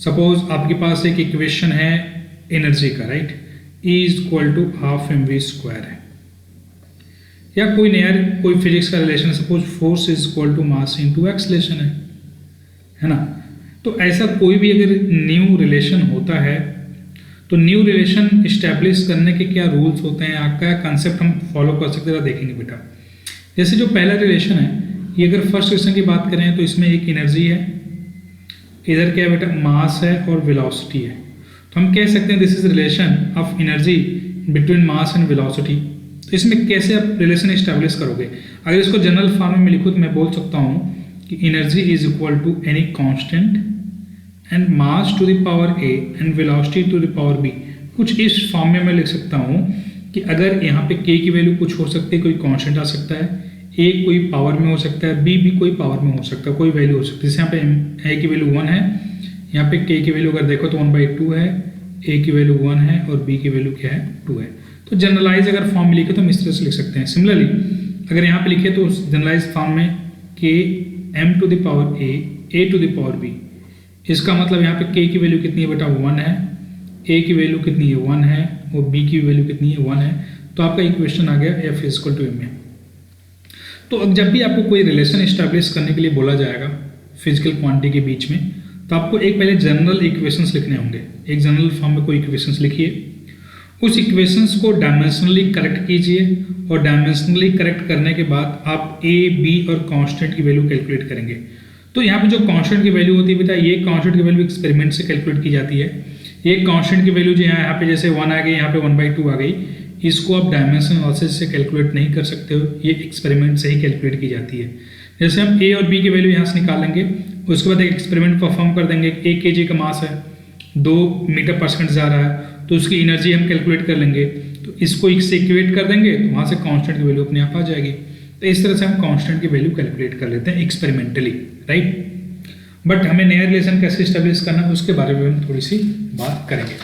Suppose आपके पास एक equation है एनर्जी का, right, E is equal to half mv² है, या कोई नया कोई फिजिक्स का relation, suppose force is equal to mass into acceleration है ना। तो ऐसा कोई भी अगर न्यू रिलेशन होता है तो न्यू रिलेशन इस्टेब्लिश करने के क्या रूल्स होते हैं, आपका कंसेप्ट हम फॉलो कर सकते हैं, देखेंगे बेटा। जैसे जो पहला रिलेशन है, ये अगर फर्स्ट रिलेशन की बात करें तो इसमें एक एनर्जी है, इधर क्या है बेटा, मास है और वेलोसिटी है। तो हम कह सकते हैं this is relation of energy between mass and velocity. तो इसमें कैसे आप रिलेशन इस्टेब्लिश करोगे? अगर इसको जनरल फॉर्म में लिखूँ तो मैं बोल सकता हूँ कि energy is equal to any constant and mass to the power a and velocity to the power b। कुछ इस फॉर्म में मैं लिख सकता हूँ कि अगर यहाँ पे k की वैल्यू कुछ हो सकती है, कोई कांस्टेंट आ सकता है, a कोई पावर में हो सकता है, b भी कोई पावर में हो सकता है, कोई वैल्यू हो सकती है। जैसे यहाँ पे a की वैल्यू 1 है, यहाँ पे k की वैल्यू अगर देखो तो 1/2 है, a की वैल्यू 1 है और b की वैल्यू क्या है, 2 है। तो जनरलाइज अगर फॉर्म में लिखे तो हम इस तरह से लिख सकते हैं। सिमिलरली अगर यहाँ पे लिखे तो जनरलाइज फॉर्म में k m to the power a to the power b। इसका मतलब यहाँ पे k की वैल्यू कितनी है बेटा, 1 है, a की वैल्यू कितनी है, 1 है, और b की वैल्यू कितनी है, 1 है। तो आपका इक्वेशन आ गया f इक्वल टू m। तो अब जब भी आपको कोई रिलेशन इस्टेब्लिश करने के लिए बोला जाएगा फिजिकल क्वांटिटी के बीच में, तो आपको एक पहले जनरल इक्वेशंस लिखने होंगे। एक जनरल फॉर्म में कोई इक्वेशंस लिखिए, उस इक्वेशंस को डायमेंशनली करेक्ट कीजिए, और डायमेंशनली करेक्ट करने के बाद आप a, b और कांस्टेंट की वैल्यू कैलकुलेट करेंगे। तो यहाँ पे जो कांस्टेंट की वैल्यू होती है बेटा, ये कांस्टेंट की वैल्यू एक्सपेरिमेंट से कैलकुलेट की जाती है। ये कांस्टेंट की वैल्यू जो यहाँ पे जैसे 1 आ गई, यहाँ पे 1/2 आ गई, इसको आप डायमेंशन एनालिसिस से कैलकुलेट नहीं कर सकते हो, ये एक्सपेरिमेंट से ही कैलकुलेट की जाती है। जैसे हम a और b की वैल्यू यहाँ से निकालेंगे, उसके बाद एक एक्सपेरिमेंट परफॉर्म कर देंगे। 1 kg का मास है, 2 मीटर पर सेकंड जा रहा है, तो उसकी एनर्जी हम कैलकुलेट कर लेंगे। तो इसको इससे इक्वेट कर देंगे तो वहाँ से कांस्टेंट की वैल्यू अपने आप आ जाएगी। तो इस तरह से हम कांस्टेंट की वैल्यू कैलकुलेट कर लेते हैं एक्सपेरिमेंटली, राइट। बट हमें नया रिलेशन कैसे इस्टेब्लिश करना है उसके बारे में हम थोड़ी सी बात करेंगे।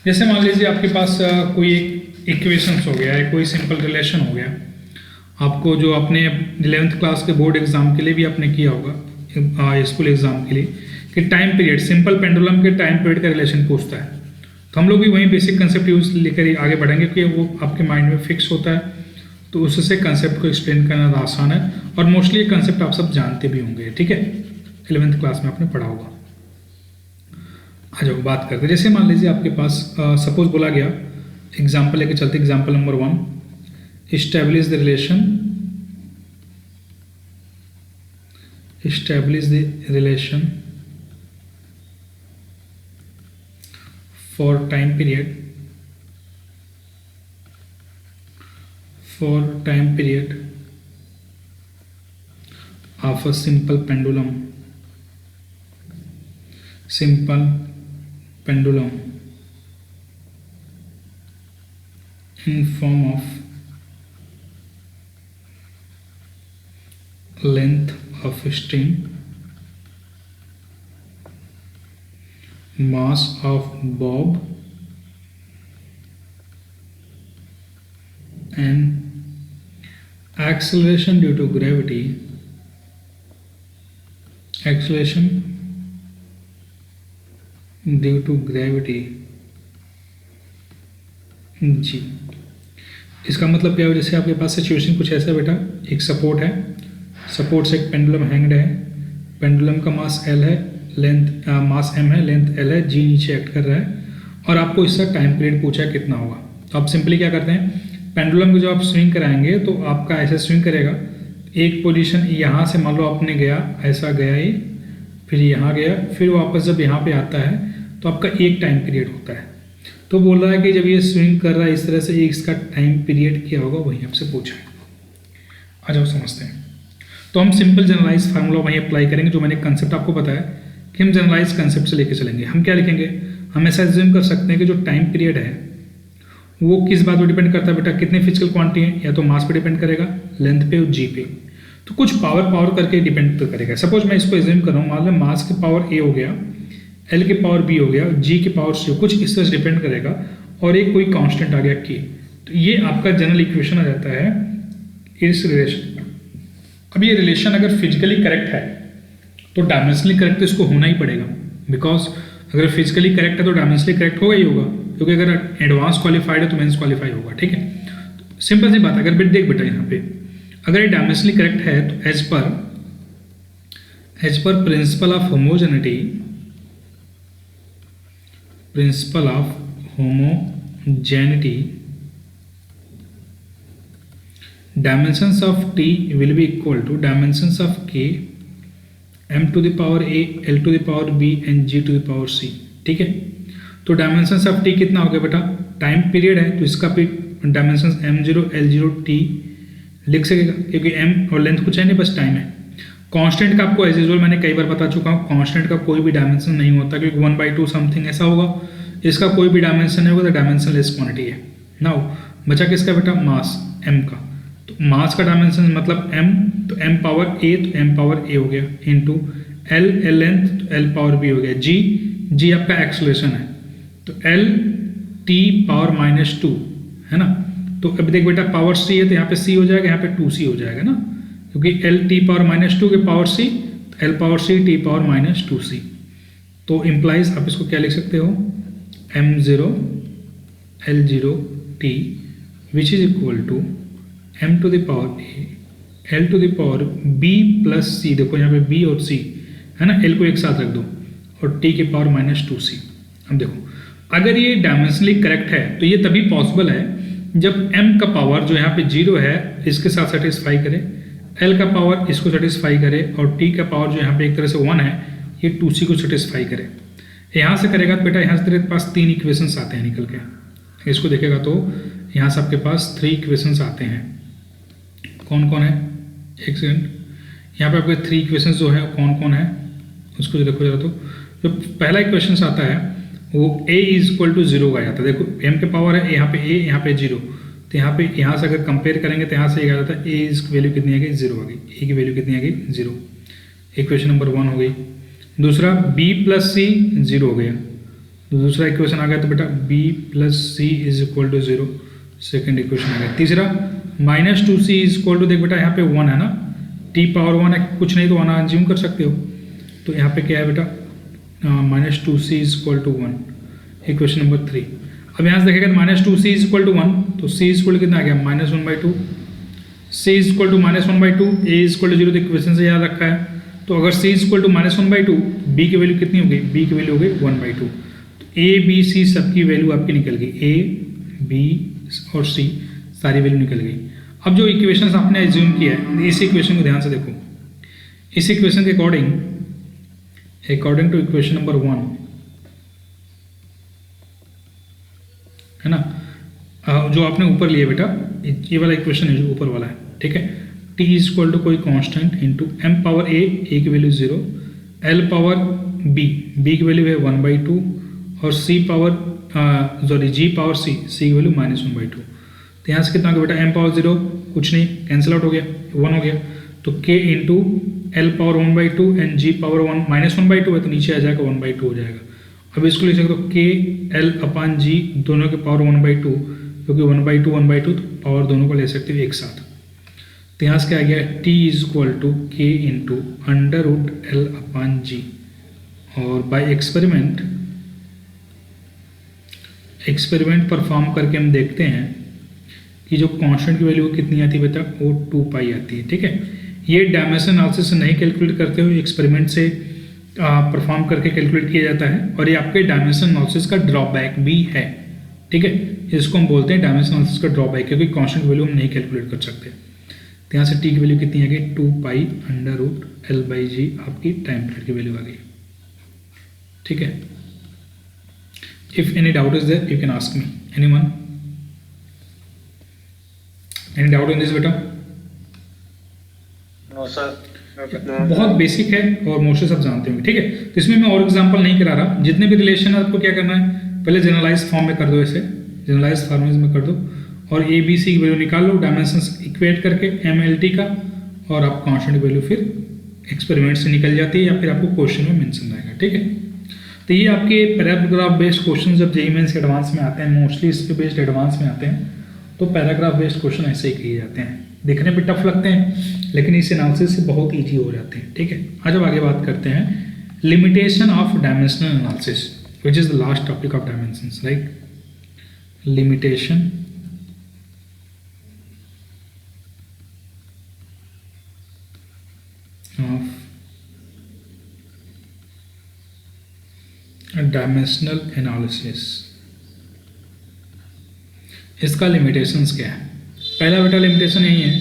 जैसे मान लीजिए आपके पास कोई एक इक्वेशंस हो गया है, कोई सिंपल रिलेशन हो गया, आपको जो अपने 11th क्लास के बोर्ड एग्जाम के लिए भी आपने किया होगा, स्कूल एग्जाम के लिए, कि टाइम पीरियड, सिंपल पेंडुलम के टाइम पीरियड का रिलेशन पूछता है। तो हम लोग भी वही बेसिक कंसेप्ट यूज लेकर आगे बढ़ेंगे कि वो आपके माइंड में फिक्स होता है, तो उससे कंसेप्ट को एक्सप्लेन करना आसान है। और मोस्टली ये कंसेप्ट आप सब जानते भी होंगे, ठीक है, 11th क्लास में आपने पढ़ा होगा। आ जाओ बात करते हैं। जैसे मान लीजिए आपके पास सपोज बोला गया, एग्जाम्पल लेके चलते, example number 1, establish the relation for time period of a simple pendulum in form of length of string, mass of bob and acceleration due to gravity g। इसका मतलब क्या है? जैसे आपके पास सिचुएशन कुछ ऐसा बेटा, एक सपोर्ट है, सपोर्ट से एक पेंडुलम हैंग्ड है, पेंडुलम का मास l है, लेंथ मास m है, लेंथ l है, g नीचे एक्ट कर रहा है, और आपको इसका टाइम पीरियड पूछा है कितना होगा। तो आप सिंपली क्या करते हैं, पेंडुलम को जब आप स्विंग कराएंगे तो आपका ऐसे स्विंग करेगा, एक पोजीशन यहाँ से मान लो आपने गया, ऐसा गया ये, फिर यहाँ गया, फिर वापस जब यहाँ पे आता है तो आपका एक टाइम पीरियड होता है। तो बोल रहा है कि जब ये स्विंग कर रहा है इस तरह से, इसका टाइम पीरियड क्या होगा, वही आपसे पूछा है। आ जाओ समझते हैं। तो हम सिंपल जनरलाइज फार्मूला वहीं अप्लाई करेंगे, जो मैंने कंसेप्ट आपको बताया कि हम जनरलाइज कंसेप्ट से लेके चलेंगे। हम क्या लिखेंगे, हम ऐसा एज्यूम कर सकते हैं कि जो टाइम पीरियड है वो किस बात पर डिपेंड करता है बेटा, कितने फिजिकल क्वांटिटी है, या तो मास पे डिपेंड करेगा, लेंथ पे और जी पे। तो कुछ पावर करके डिपेंड तो करेगा। सपोज मैं इसको एज्यूम कर रहा हूँ, मान लो मास की पावर ए हो गया, एल की पावर बी हो गया, जी की पावर सी, कुछ इस तरह से डिपेंड करेगा, और एक कोई कांस्टेंट आ गया के। तो ये आपका जनरल इक्वेशन आ जाता है इस रिलेशन। अब ये रिलेशन अगर फिजिकली करेक्ट है तो डायमेंशनली करेक्ट तो इसको होना ही पड़ेगा, बिकॉज अगर फिजिकली करेक्ट है तो डायमेंशनली करेक्ट होगा ही होगा, क्योंकि अगर एडवांस क्वालिफाइड है तो मेंस क्वालिफाई होगा। ठीक है, सिंपल सी बात है। अगर देख बेटा यहाँ पे अगर ये डायमेंशनली करेक्ट है तो as per principle of homogeneity, principle of homogeneity, dimensions of t will be equal to dimensions of k, m to the power a, l to the power b and g to the power c। ठीक है, तो dimensions of t कितना हो गया बेटा, time period है तो इसका भी डायमेंशंस m0 l0 t लिख सकेगा, क्योंकि m और लेंथ कुछ है नहीं, बस टाइम है। कांस्टेंट का आपको एज यूजुअल मैंने कई बार बता चुका हूँ, कांस्टेंट का कोई भी डायमेंशन नहीं होता, क्योंकि 1/2 समथिंग ऐसा होगा, इसका कोई भी डायमेंशन नहीं होगा तो डायमेंशनलेस क्वांटिटी है। नाउ बचा किसका बेटा, मास m का। तो मास का डायमेंशन मतलब m, तो m पावर a तो m पावर a हो गया, इंटू l लेंथ तो l पावर b हो गया, g आपका एक्सेलरेशन है तो l t पावर -2 है ना। तो अब देख बेटा पावर c है तो यहाँ पे c हो जाएगा, यहाँ पे 2c हो जाएगा ना, क्योंकि l t पावर -2 के power c, l power c t power -2c। तो इम्प्लाइज आप इसको क्या लिख सकते हो, m0 l0 t which is equal to m to the power a, l to the power b plus c। देखो यहाँ पे b और c है ना, l को एक साथ रख दो और t के पावर -2c। अब देखो अगर ये डायमेंशनली करेक्ट है तो ये तभी पॉसिबल है जब m का पावर जो यहाँ पे 0 है इसके साथ सेटिस्फाई करे, l का पावर इसको सेटिस्फाई करे और t का पावर जो यहाँ पे एक तरह से 1 है ये 2c को सेटिस्फाई करे। यहाँ से करेगा तो बेटा यहाँ से तेरे पास 3 इक्वेशंस आते हैं निकल के, इसको देखेगा तो यहाँ से आपके पास 3 इक्वेशंस आते हैं। कौन कौन है, एक सेकंड, यहाँ पे आपके 3 इक्वेशंस जो है कौन कौन है उसको जो देखो जरा, तो जो पहला इक्वेशन आता है वो a इज इक्वल टू 0 का आ जाता है। देखो m के पावर है यहाँ पे a, यहाँ पे 0, तो यहाँ पे यहाँ से अगर कंपेयर करेंगे तो यहाँ से आ जाता है a की वैल्यू कितनी आ गई, 0 आ गई, a की वैल्यू कितनी आ गई, 0। इक्वेशन नंबर 1 हो गई। दूसरा b प्लस c 0 हो गया, तो दूसरा इक्वेशन आ गया तो बेटा b plus c is equal to 0, second equation आ गया। तीसरा -2c इज इक्वल टू, देख बेटा यहाँ पे 1 है ना, t पावर 1 है, कुछ नहीं तो 1 अज्यूम कर सकते हो, तो यहाँ पे क्या है बेटा -2c is equal to 1, equation number 3। अब यहाँ से देखेगा -2c इज इक्वल टू 1, तो c इज इक्वल टू कितना आ गया, -1/2, c is equal to -1/2, a is equal to 0, तो इक्वेशन से याद रखा है। तो अगर c is equal to -1/2, b की वैल्यू कितनी हो गई, b की वैल्यू हो गई 1/2, तो a b c सबकी वैल्यू आपकी निकल गई, a b और c सारी वैल्यू निकल गई। अब जो इक्वेशंस आपने एज्यूम किया है इस इक्वेशन को ध्यान से देखो, इस इक्वेशन के अकॉर्डिंग टू इक्वेशन नंबर 1 है ना, जो आपने ऊपर लिया बेटा ये वाला इक्वेशन है जो ऊपर वाला है, ठीक है। t इज इक्वल टू कोई constant into m power a की वैल्यू 0, l पावर b की वैल्यू है 1/2 और c power g power c की वैल्यू -1/2। तो यहाँ से कितना हो गया बेटा, m पावर 0 कुछ नहीं, कैंसिल आउट हो गया, 1 हो गया, तो k into l power 1/2 and g power -1/2 है तो नीचे आ जाएगा 1/2 हो जाएगा। अब इसको लिख सकते हो k l अपान g दोनों के पावर 1/2, क्योंकि 1/2 तो पावर दोनों को ले सकते हो एक साथ। तो यहाँ से क्या आ गया, t is equal to k into √l upon g, और बाय एक्सपेरिमेंट परफॉर्म करके हम देखते हैं कि जो कांस्टेंट की वैल्यू कितनी आती है बेटा, वो 2π आती है, ठीक है। ये डायमेंशन एनालिसिस से नहीं कैलकुलेट करते हुए एक्सपेरिमेंट से परफॉर्म करके कैलकुलेट किया जाता है, और ये आपके डायमेंशन एनालिसिस का ड्रॉबैक भी है, ठीक है। इसको हम बोलते हैं डायमेंशन एनालिसिस का ड्रॉबैक, क्योंकि कांस्टेंट वैल्यू हम नहीं कैलकुलेट कर सकते। तो यहाँ से t की वैल्यू कितनी आ गई, 2π √l/g आपकी टाइम पीरियड की वैल्यू आ गई, ठीक है। If any doubt is there you can ask me, anyone, any doubt in this बेटा? नो सर, बहुत बेसिक है और मोस्टली सब जानते होंगे, ठीक है। तो इसमें मैं और एग्जांपल नहीं करा रहा, जितने भी रिलेशन है आपको क्या करना है, पहले जनरलाइज फॉर्म में कर दो, ऐसे जनरलाइज फॉर्मेज में कर दो और ए बी सी की वैल्यू निकाल लो डायमेंशंस इक्वेट करके MLT का, और आप कांस्टेंट की वैल्यू फिर एक्सपेरिमेंट से निकल जाती है या फिर आपको क्वेश्चन में मेंशन रहेगा, ठीक है। तो ये आपके पैराग्राफ बेस्ड क्वेश्चन जब जेईई मेंस के एडवांस में आते हैं, मोस्टली इस पे बेस्ड एडवांस में आते हैं, तो पैराग्राफ बेस्ड क्वेश्चन ऐसे ही किए जाते हैं, दिखने पे टफ लगते हैं लेकिन इस एनालिसिस से बहुत ईजी हो जाते हैं, ठीक है। आज अब आगे बात करते हैं limitation of dimensional analysis. which is the last topic of dimensions, right? Limitation of dimensional analysis. इसका लिमिटेशंस क्या है? पहला बेटा लिमिटेशन यही है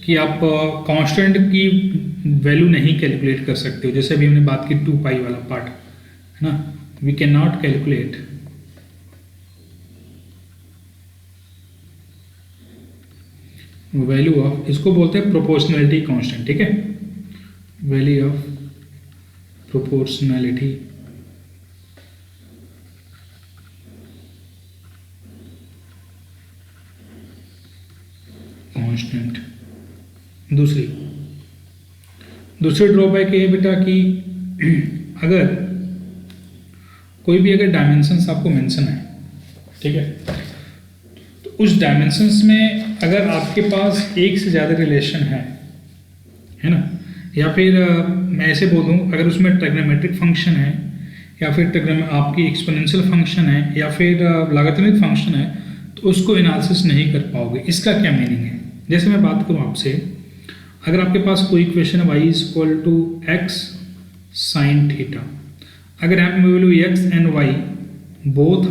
कि आप कांस्टेंट की वैल्यू नहीं कैलकुलेट कर सकते हो। जैसे अभी हमने बात की 2 पाई वाला पार्ट है ना, we can not calculate value of, इसको बोलते हैं प्रोपोर्शनैलिटी कांस्टेंट, ठीक है, वैल्यू ऑफ प्रोपोर्शनैलिटी कांस्टेंट। दूसरी ड्रॉबैक ये बेटा कि अगर कोई भी अगर डायमेंशंस आपको मेंशन है, ठीक है, तो उस डायमेंशंस में अगर आपके पास एक से ज़्यादा रिलेशन है ना, या फिर मैं ऐसे बोलूँ अगर उसमें ट्रिग्नोमेट्रिक फंक्शन है या फिर आपकी एक्सपोनेंशियल फंक्शन है या फिर लॉगरिथमिक फंक्शन है, तो उसको एनालिसिस नहीं कर पाओगे। इसका क्या मीनिंग है? जैसे मैं बात करूँ आपसे, अगर आपके पास कोई equation y is equal to x sine theta, अगर यहाँ पे value x and y both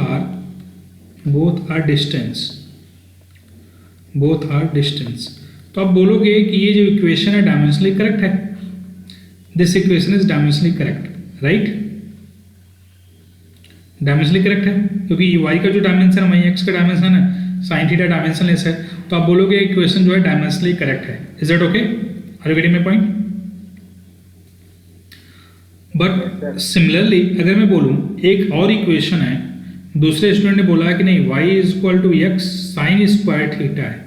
are distance, तो आप बोलोगे कि ये जो इक्वेशन है डायमेंशनली करेक्ट है, this equation is dimensionally correct, right? Dimensionally correct है क्योंकि y का जो डायमेंशन है वही x का डायमेंशन है, साइन थीटा डायमेंशनलेस है, तो आप बोलोगे इक्वेशन जो है डायमेंशनली करेक्ट है। Is that okay? Are you getting my point? But similarly अगर मैं बोलूं एक और इक्वेशन है, दूसरे स्टूडेंट ने बोला है कि नहीं y is equal to x sine square theta है,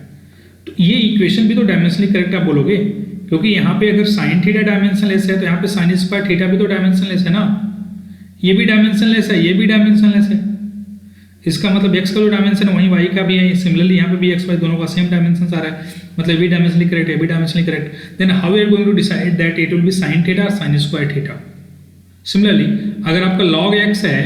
तो ये इक्वेशन भी तो डायमेंशनली करेक्ट आप बोलोगे, क्योंकि यहाँ पे अगर साइन थीटा डायमेंशनलेस है तो यहाँ पे साइन स्क्वायर थीटा भी तो डायमेंशनलेस है ना, ये भी डायमेंशनलेस है, ये भी डायमेंशनलेस है। इसका मतलब x का जो डायमेंशन है वहीं y का भी है, सिमिलरली यहाँ पे भी x y दोनों का सेम डायमेंशन आ रहा है, मतलब भी डायमेंशनली करेक्ट है, भी dimensionally correct. Then how we are going to decide that it will be sine theta और साइन स्क्वायर थीटा। सिमिलरली अगर आपका log x है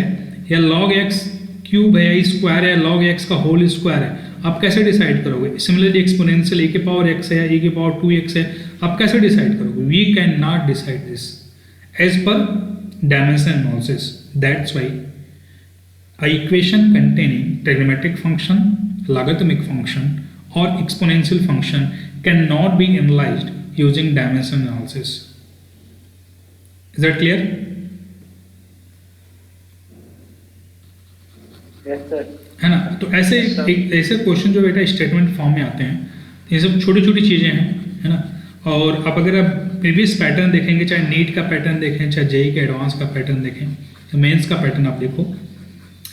या log x क्यूब है या स्क्वायर है, log x का होल स्क्वायर है, आप कैसे डिसाइड करोगे? सिमिलरली एक्सपोनेंशियल a के पावर x है या a के पावर 2x है, आप कैसे डिसाइड करोगे? We can not decide this as per dimension analysis. That's why a equation containing trigonometric function, logarithmic function or exponential function cannot be analyzed using dimension analysis. Is that clear? Yes, sir. है ना? तो ऐसे question जो बेटा statement form में आते हैं, ये सब छोटी छोटी चीज़ें हैं, है ना? और अब अगर आप प्रीवियस पैटर्न देखेंगे, चाहे नीट का पैटर्न देखें, चाहे जेई के एडवांस का पैटर्न देखें, तो मेंस का पैटर्न आप देखो,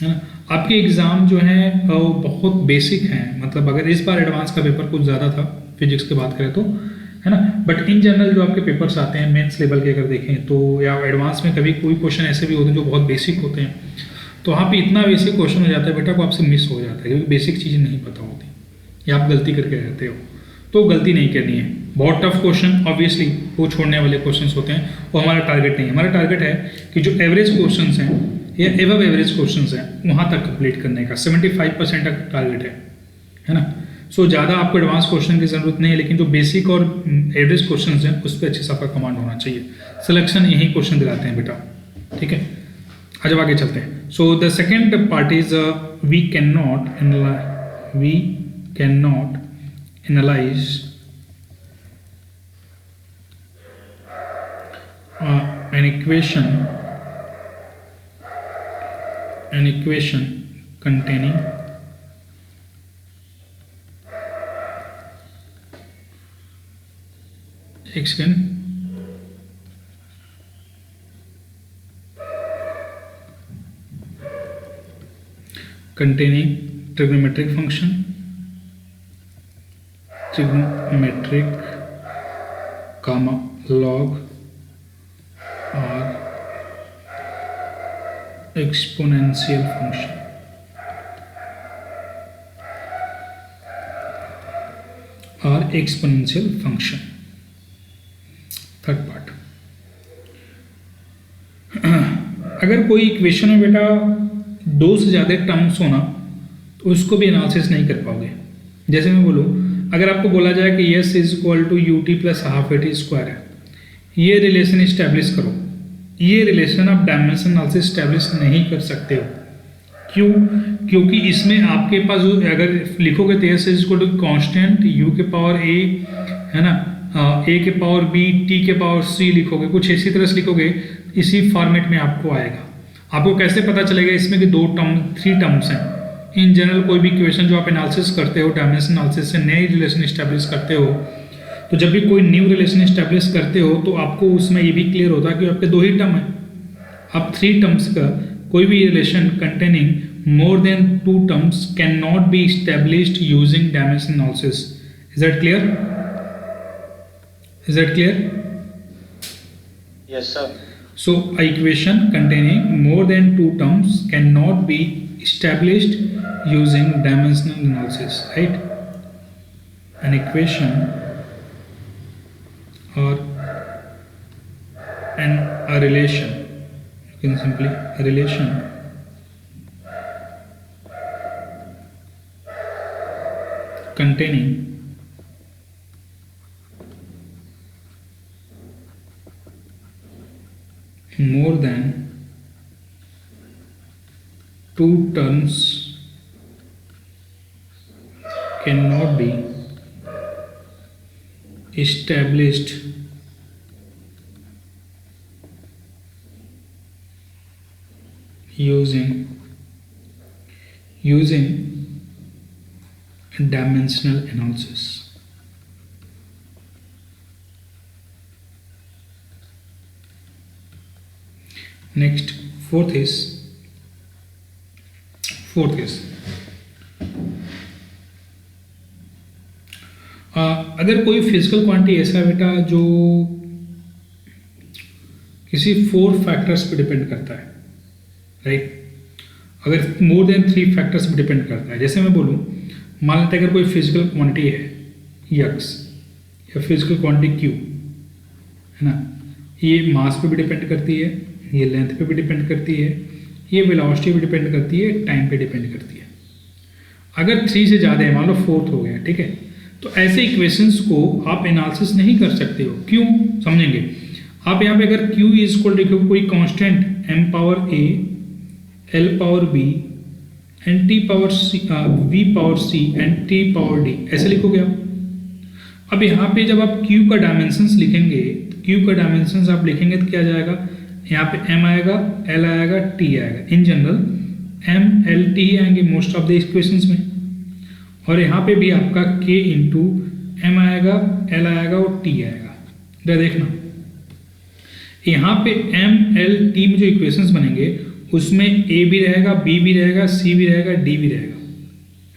है ना, आपके एग्ज़ाम जो है वो बहुत बेसिक हैं। मतलब अगर इस बार एडवांस का पेपर कुछ ज़्यादा था फिजिक्स की बात करें तो, है ना, बट इन जनरल जो आपके पेपर्स आते हैं मेंस लेवल के अगर देखें तो, या एडवांस में कभी कोई क्वेश्चन ऐसे भी होते हैं जो बहुत बेसिक होते हैं, तो वहाँ पे इतना बेसिक क्वेश्चन हो जाता है बेटा को आपसे मिस हो जाता है, क्योंकि बेसिक चीज़ें नहीं पता होती या आप गलती करके रहते हो, तो गलती नहीं करनी है। बहुत टफ क्वेश्चन ऑब्वियसली वो छोड़ने वाले क्वेश्चन होते हैं, वो हमारा टारगेट नहीं है। हमारा टारगेट है कि जो एवरेज क्वेश्चन हैं या एवब एवरेज क्वेश्चन हैं वहाँ तक कंप्लीट करने का 75% तक टारगेट है ना। सो ज़्यादा आपको एडवांस क्वेश्चन की ज़रूरत नहीं है, लेकिन जो बेसिक और एवरेज क्वेश्चन हैं उस पर अच्छे से आपका कमांड होना चाहिए। सिलेक्शन यही क्वेश्चन दिलाते हैं बेटा, ठीक है। आज आगे चलते हैं। So the second part is we can not analyse an equation containing containing trigonometric function, log or exponential function. Third part. अगर कोई इक्वेशन में बेटा दो से ज़्यादा टर्म्स होना तो उसको भी एनालिसिस नहीं कर पाओगे। जैसे मैं बोलूँ, अगर आपको बोला जाए कि s is equal to u t plus half a t square है, ये रिलेशन इस्टेब्लिश करो, ये रिलेशन आप डायमेंशन एनालिसिस इस्टेब्लिश नहीं कर सकते हो। क्यों? क्योंकि इसमें आपके पास अगर लिखोगे तो s is equal to constant u के पावर ए, है ना, ए के पावर बी, टी के पावर सी लिखोगे, कुछ इसी तरह से लिखोगे, इसी फॉर्मेट में आपको आएगा। आपको कैसे पता चलेगा इसमें कि दो टर्म, थ्री टर्म्स हैं? इन जनरल कोई भी इक्वेशन जो आप एनालिसिस करते हो, डायमेंशन एनालिसिस से नए रिलेशन इस्टेब्लिश करते हो, तो जब भी कोई न्यू रिलेशन इस्टेब्लिश करते हो तो आपको उसमें ये भी क्लियर होता है कि आपके दो ही टर्म है। अब थ्री टर्म्स का कोई भी relation containing more than two terms can not be established using dimension analysis. Is that clear? Is that clear? Yes, sir. So, a equation containing more than two terms cannot be established using dimensional analysis, right? An equation or a relation, you can simply a relation containing more than two terms cannot be established using dimensional analysis. Next, fourth is अगर कोई physical quantity ऐसा है बेटा जो किसी four factors पे depend करता है, राइट? अगर मोर देन थ्री फैक्टर्स पे डिपेंड करता है, जैसे मैं बोलूँ, मान लेते हैं अगर कोई फिजिकल क्वांटिटी है यक्स या फिजिकल क्वांटिटी क्यू, है ना, ये मास पे भी डिपेंड करती है, ये लेंथ पे भी डिपेंड करती है, ये वेलोसिटी पे डिपेंड करती है, टाइम पे डिपेंड करती है। अगर थ्री से ज़्यादा है, मान लो फोर्थ हो गया, ठीक है, तो ऐसे इक्वेशंस को आप एनालिसिस नहीं कर सकते हो। क्यों? समझेंगे। आप यहाँ पे अगर Q इज इक्वल टू कोई constant m power a, l power b and t power c, v power c and t power d, ऐसे लिखोगे आप। अब यहाँ पे जब आप Q का डायमेंशंस लिखेंगे, Q का डायमेंशंस आप लिखेंगे तो क्या जाएगा, यहाँ पे m आएगा, l आएगा, t आएगा। In general m, l, t आएंगे मोस्ट ऑफ द इक्वेशंस में, और यहाँ पे भी आपका k इंटू m आएगा, l आएगा और t आएगा। इधर देखना, यहाँ पे m, l, t में जो इक्वेशंस बनेंगे उसमें a भी रहेगा, b भी रहेगा, c भी रहेगा, d भी रहेगा,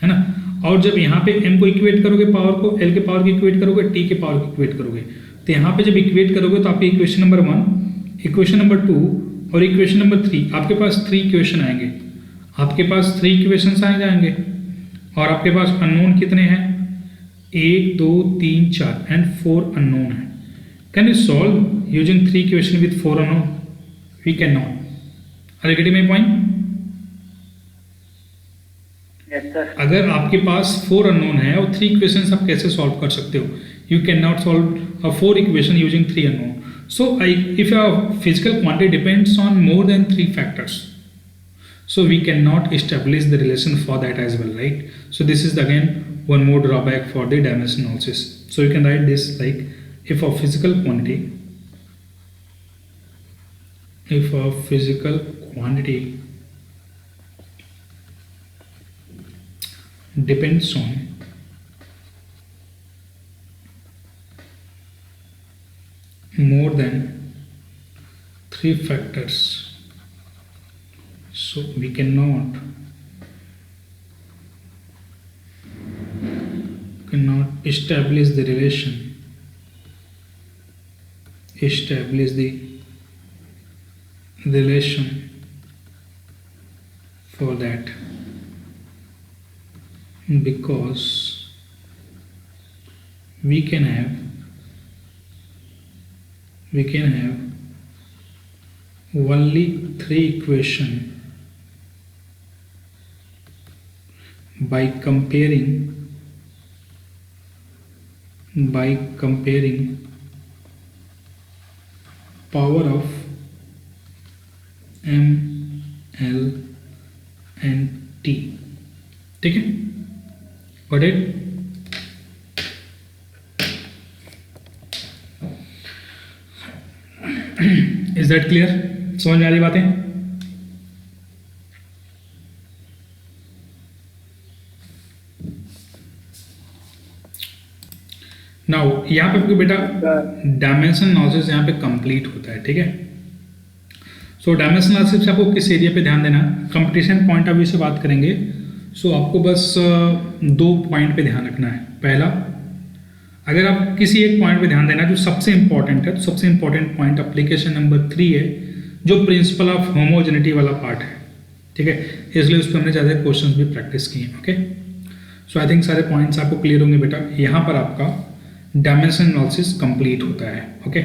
है ना। और जब यहाँ पे m को इक्वेट करोगे पावर को, l के पावर को इक्वेट करोगे, t के पावर को इक्वेट करोगे, तो यहाँ पे जब इक्वेट करोगे तो आपके इक्वेशन नंबर 1, इक्वेशन नंबर 2 और इक्वेशन नंबर 3, आपके पास 3 इक्वेशन आएंगे, आपके पास 3 इक्वेशंस आ जाएंगे। और आपके पास अननोन कितने हैं? 1, 2, 3, 4 एंड 4 अननोन है। Can you solve using 3 equation with 4 unknown? We can not. Are you getting my point? Yes, sir. अगर आपके पास 4 अननोन है और 3 इक्वेशंस आप कैसे सॉल्व कर सकते हो? You can not solve a 4 equation using 3 unknown. So, if a physical quantity depends on more than 3 factors, so we cannot establish the relation for that as well, right? So this is again one more drawback for the dimension analysis. So you can write this like, if a physical quantity depends on more than 3 factors, so we cannot establish the relation for that, because we can have only three equation by comparing power of M, L and T. ठीक है, got it? Is that clear? समझ में आ रही बातें? Now यहाँ पे आपको बेटा डायमेंशन एनालिसिस यहाँ पे कंप्लीट होता है, ठीक है? सो डायमेंशन एनालिसिस से आपको किस एरिया पे ध्यान देना, कंपटीशन पॉइंट ऑफ व्यू से बात करेंगे। सो आपको बस दो पॉइंट पे ध्यान रखना है। पहला, अगर आप किसी एक पॉइंट पे ध्यान देना जो सबसे इंपॉर्टेंट है, तो सबसे इंपॉर्टेंट पॉइंट एप्लीकेशन नंबर 3 है, जो प्रिंसिपल ऑफ होमोजेनिटी वाला पार्ट है, ठीक है? इसलिए उस पर हमने ज़्यादा क्वेश्चंस भी प्रैक्टिस किए हैं। ओके, सो आई थिंक सारे पॉइंट्स आपको क्लियर होंगे बेटा। यहाँ पर आपका डायमेंशन एनालिसिस कंप्लीट होता है। ओके।